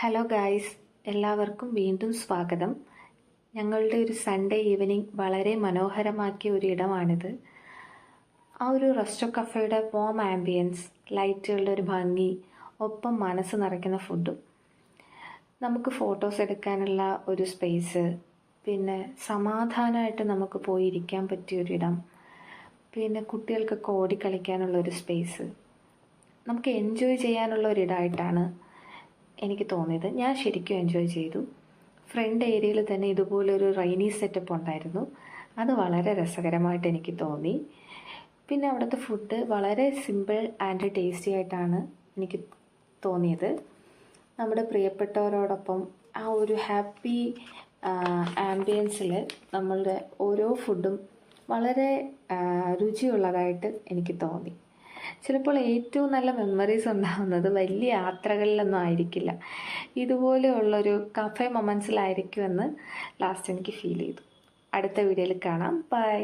Hello guys, എല്ലാവർക്കും വീണ്ടും സ്വാഗതം. ഞങ്ങളുടെ ഒരു സൺഡേ ഈവനിങ് വളരെ മനോഹരമാക്കിയ ഒരു ഇടമാണിത്. ആ ഒരു റെസ്റ്റോ കഫേയുടെ വാം ആംബിയൻസ്, ലൈറ്റുകളുടെ ഒരു ഭംഗി, ഒപ്പം മനസ്സ് നിറയ്ക്കുന്ന ഫുഡും. നമുക്ക് ഫോട്ടോസ് എടുക്കാനുള്ള ഒരു സ്പേസ്, പിന്നെ സമാധാനമായിട്ട് നമുക്ക് പോയി ഇരിക്കാൻ പറ്റിയൊരിടം, പിന്നെ കുട്ടികൾക്കൊക്കെ ഓടിക്കളിക്കാനുള്ള ഒരു സ്പേസ്, നമുക്ക് എൻജോയ് ചെയ്യാനുള്ള ഒരിടമായിട്ടാണ് എനിക്ക് തോന്നിയത്. ഞാൻ ശരിക്കും എൻജോയ് ചെയ്തു. ഫ്രണ്ട് ഏരിയയിൽ തന്നെ ഇതുപോലൊരു റൈനി സെറ്റപ്പ് ഉണ്ടായിരുന്നു. അത് വളരെ രസകരമായിട്ട് എനിക്ക് തോന്നി. പിന്നെ അവിടുത്തെ ഫുഡ് വളരെ സിമ്പിൾ ആൻഡ് ടേസ്റ്റി ആയിട്ടാണ് എനിക്ക് തോന്നിയത്. നമ്മുടെ പ്രിയപ്പെട്ടവരോടൊപ്പം ആ ഒരു ഹാപ്പി ആംബിയൻസിൽ നമ്മളുടെ ഓരോ ഫുഡും വളരെ രുചിയുള്ളതായിട്ട് എനിക്ക് തോന്നി. ചിലപ്പോൾ ഏറ്റവും നല്ല മെമ്മറീസ് ഉണ്ടാകുന്നത് വലിയ യാത്രകളിലൊന്നും ആയിരിക്കില്ല, ഇതുപോലെയുള്ളൊരു കഫേ മൊമെൻറ്റ്സിലായിരിക്കുമെന്ന് ലാസ്റ്റ് എനിക്ക് ഫീൽ ചെയ്തു. അടുത്ത വീഡിയോയിൽ കാണാം. ബൈ.